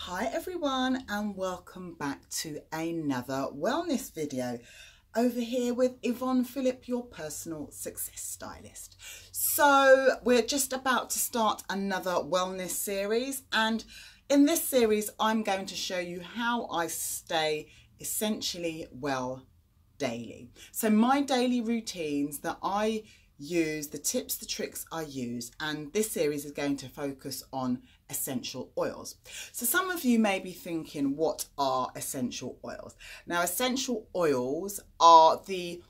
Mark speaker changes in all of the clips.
Speaker 1: Hi everyone, and welcome back to another wellness video over here with Yvonne Phillip, your personal success stylist. So we're just about to start another wellness series, and in this series I'm going to show you how I stay essentially well daily. So my daily routines that I use, the tips, the tricks I use, and this series is going to focus on essential oils. So some of you may be thinking, what are essential oils? Now, essential oils are the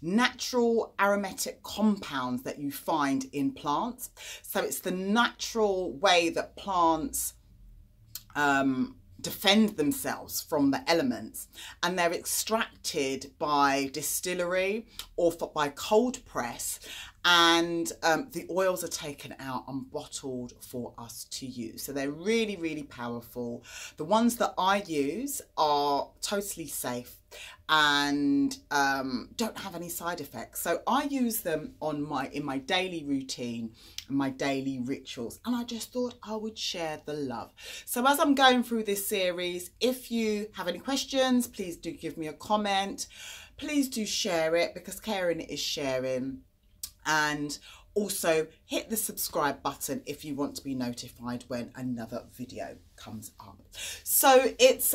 Speaker 1: natural aromatic compounds that you find in plants. So it's the natural way that plants defend themselves from the elements, and they're extracted by distillery or by cold press, and the oils are taken out and bottled for us to use. So they're really, really powerful. The ones that I use are totally safe and don't have any side effects. So I use them in my daily routine and my daily rituals, and I just thought I would share the love. So as I'm going through this series, if you have any questions, please do give me a comment. Please do share it, because caring is sharing. And also hit the subscribe button if you want to be notified when another video comes up. So it's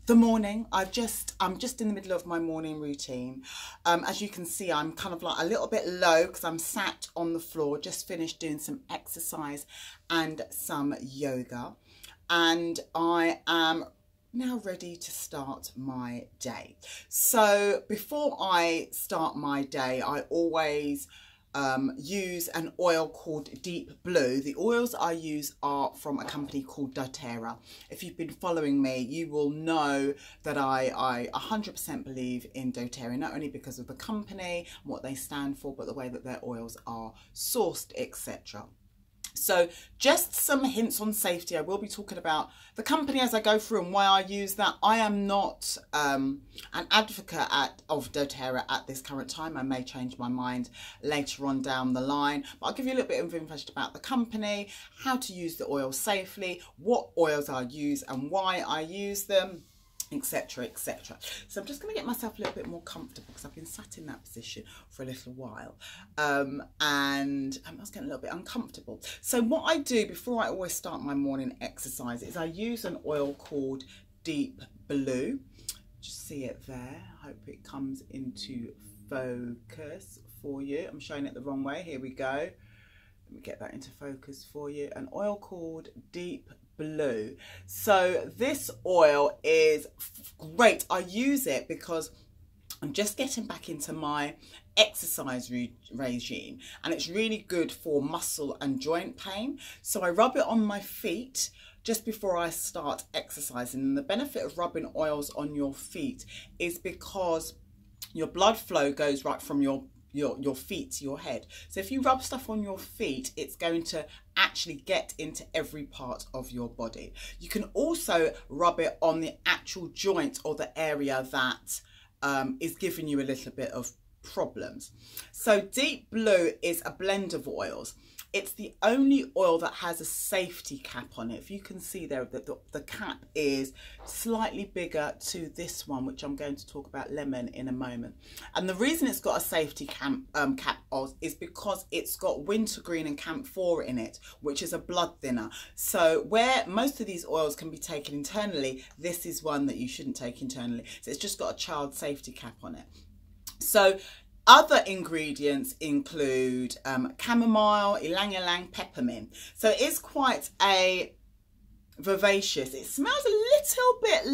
Speaker 1: the morning. I'm just in the middle of my morning routine. As you can see, I'm kind of like a little bit low because I'm sat on the floor, just finished doing some exercise and some yoga, and I am now ready to start my day. So before I start my day, I always use an oil called Deep Blue. The oils I use are from a company called doTERRA. If you've been following me, you will know that I 100% believe in doTERRA, not only because of the company and what they stand for, but the way that their oils are sourced, etc. So just some hints on safety. I will be talking about the company as I go through and why I use that. I am not an advocate of doTERRA at this current time. I may change my mind later on down the line, but I'll give you a little bit of information about the company, how to use the oil safely, what oils I use and why I use them, etc, etc. So I'm just going to get myself a little bit more comfortable because I've been sat in that position for a little while, and I was getting a little bit uncomfortable. So what I do before I always start my morning exercise is I use an oil called Deep Blue. Just see it there. I hope it comes into focus for you. I'm showing it the wrong way. Here we go. Let me get that into focus for you. An oil called Deep Blue. So this oil is great. I use it because I'm just getting back into my exercise regime, and it's really good for muscle and joint pain. So I rub it on my feet just before I start exercising. And the benefit of rubbing oils on your feet is because your blood flow goes right from your feet to your head. So if you rub stuff on your feet, it's going to actually get into every part of your body. You can also rub it on the actual joint or the area that is giving you a little bit of problems. So Deep Blue is a blend of oils. It's the only oil that has a safety cap on it. If you can see there, the cap is slightly bigger to this one, which I'm going to talk about, lemon, in a moment. And the reason it's got a safety cap is because it's got wintergreen and camphor in it, which is a blood thinner. So where most of these oils can be taken internally, this is one that you shouldn't take internally. So it's just got a child safety cap on it. So other ingredients include chamomile, ylang ylang, peppermint. So it is quite a vivacious. It smells a little bit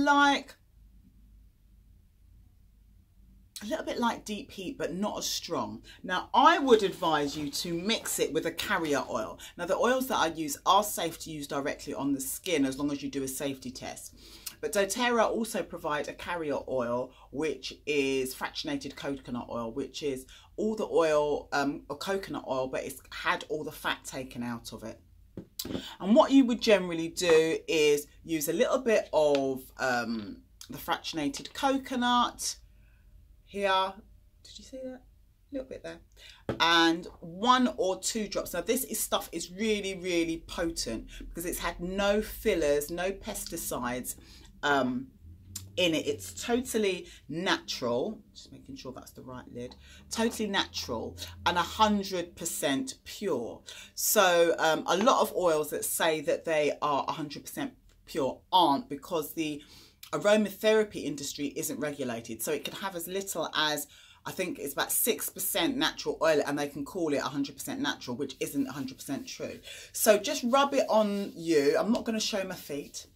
Speaker 1: like Deep Heat, but not as strong. Now I would advise you to mix it with a carrier oil. Now the oils that I use are safe to use directly on the skin as long as you do a safety test. But doTERRA also provide a carrier oil, which is fractionated coconut oil, which is all the oil, or coconut oil, but it's had all the fat taken out of it. And what you would generally do is use a little bit of the fractionated coconut here. Did you see that? a little bit there, and 1 or 2 drops. Now this stuff is really, really potent because it's had no fillers, no pesticides in it. It's totally natural, just making sure that's the right lid, totally natural and 100% pure. So a lot of oils that say that they are 100% pure aren't, because the aromatherapy industry isn't regulated. So it can have as little as, I think it's about 6% natural oil, and they can call it 100% natural, which isn't 100% true. So just rub it on you. I'm not going to show my feet.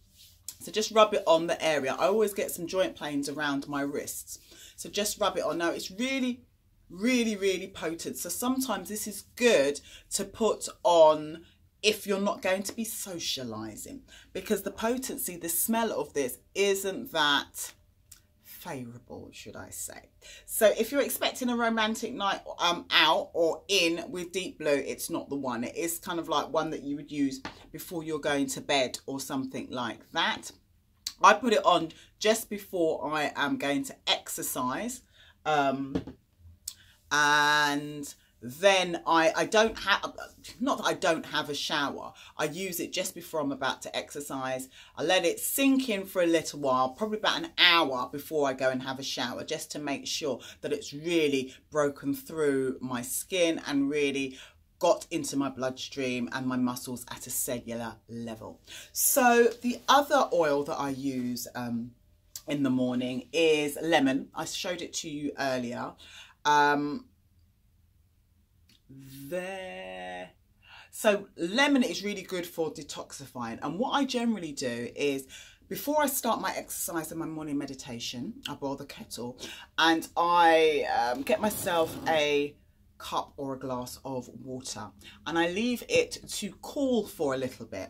Speaker 1: So just rub it on the area. I always get some joint pains around my wrists. So just rub it on. Now it's really, really, really potent. So sometimes this is good to put on if you're not going to be socializing, because the potency, the smell of this isn't that favourable, should I say. So if you're expecting a romantic night out or in with Deep Blue, it's not the one. It is kind of like one that you would use before you're going to bed or something like that. I put it on just before I am going to exercise, and then I don't have, not that I don't have a shower, I use it just before I'm about to exercise. I let it sink in for a little while, probably about an hour before I go and have a shower, just to make sure that it's really broken through my skin and really got into my bloodstream and my muscles at a cellular level. So the other oil that I use in the morning is lemon. I showed it to you earlier. There. So lemon is really good for detoxifying, and what I generally do is, before I start my exercise and my morning meditation, I boil the kettle and I get myself a cup or a glass of water, and I leave it to cool for a little bit.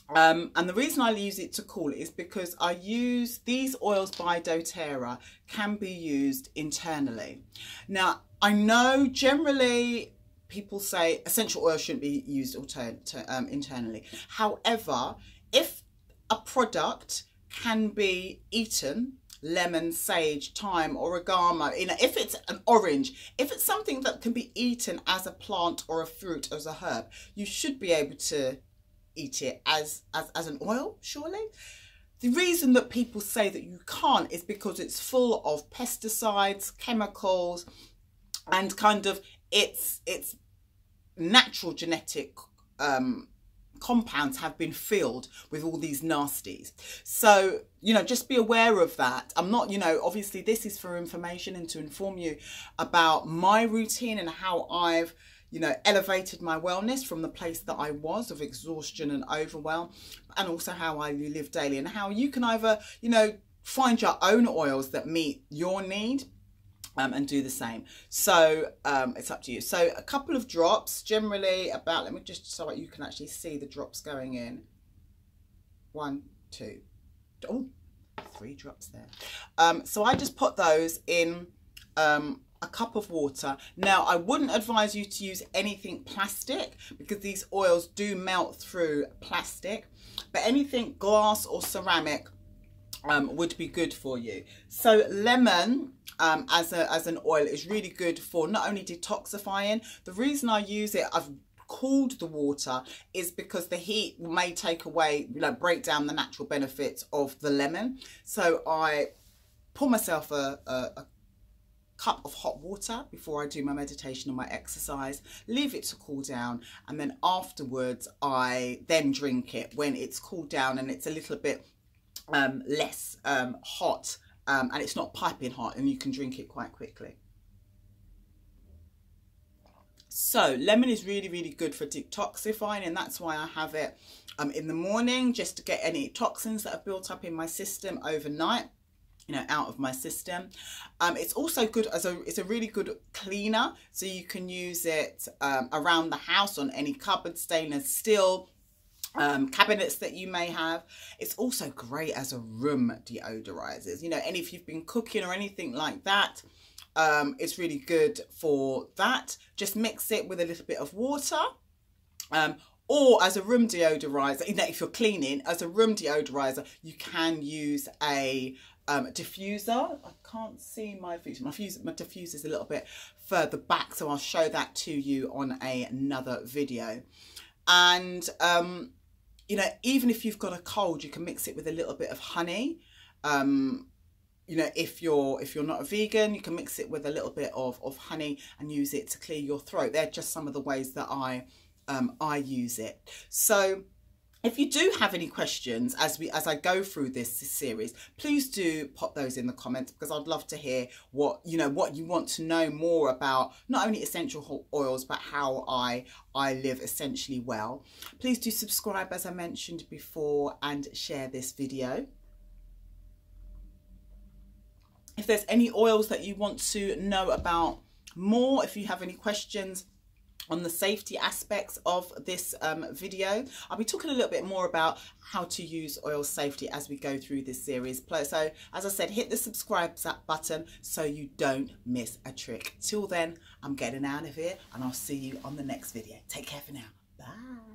Speaker 1: And the reason I use it to cool is because I use these oils by doTERRA, can be used internally. Now, I know generally people say essential oil shouldn't be used internally. However, if a product can be eaten, lemon, sage, thyme, oregano, if it's an orange, if it's something that can be eaten as a plant or a fruit, as a herb, you should be able to eat it as an oil, surely. The reason that people say that you can't is because it's full of pesticides, chemicals, and kind of its natural genetic compounds have been filled with all these nasties. So, just be aware of that. I'm not, obviously this is for information and to inform you about my routine and how I've elevated my wellness from the place that I was of exhaustion and overwhelm, and also how I live daily, and how you can either, find your own oils that meet your need and do the same. So it's up to you. So a couple of drops, generally about, let me just, so you can actually see the drops going in. 1, 2, oh, 3 drops there. So I just put those in a cup of water. Now, I wouldn't advise you to use anything plastic because these oils do melt through plastic, but anything glass or ceramic would be good for you. So lemon as an oil is really good for not only detoxifying. The reason I use it, I've cooled the water, is because the heat may take away, break down the natural benefits of the lemon. So I pour myself a cup of hot water before I do my meditation or my exercise, leave it to cool down, and then afterwards I then drink it when it's cooled down and it's a little bit less hot, and it's not piping hot, and you can drink it quite quickly. So lemon is really, really good for detoxifying, and that's why I have it in the morning, just to get any toxins that have built up in my system overnight out of my system. It's also good it's a really good cleaner, so you can use it around the house, on any cupboard, stainless steel cabinets that you may have. It's also great as a room deodorizer, and if you've been cooking or anything like that, it's really good for that. Just mix it with a little bit of water, or as a room deodorizer, if you're cleaning, as a room deodorizer, you can use a diffuser. I can't see my diffuser. My diffuser is a little bit further back, so I'll show that to you on another video. And you know, even if you've got a cold, you can mix it with a little bit of honey. You know, if you're not a vegan, you can mix it with a little bit of honey and use it to clear your throat. They're just some of the ways that I use it. So if you do have any questions as I go through this series, please do pop those in the comments, because I'd love to hear what you want to know more about, not only essential oils, but how I live essentially well. Please do subscribe, as I mentioned before, and share this video. If there's any oils that you want to know about more, if you have any questions on the safety aspects of this video, I'll be talking a little bit more about how to use oil safety as we go through this series. So as I said, hit the subscribe button so you don't miss a trick. Till then, I'm getting out of here, and I'll see you on the next video. Take care for now. Bye.